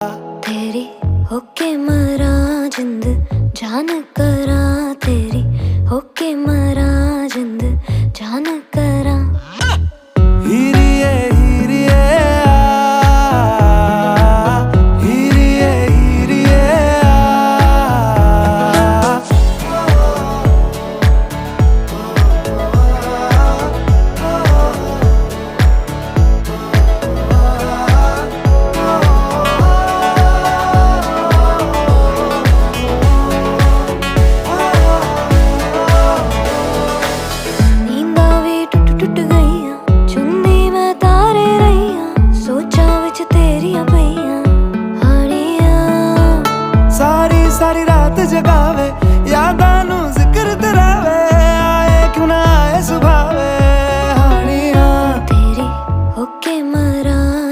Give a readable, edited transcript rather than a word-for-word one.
तेरी होके मरा जिंद जान करा, तेरी होके मरा जिंद जान करा। हीरिए हीरिए हीरिए हीरिए नींदा भी टुट टुट गईयां, चुन्नी मैं तारे रहीयां, सोचा विच तेरियां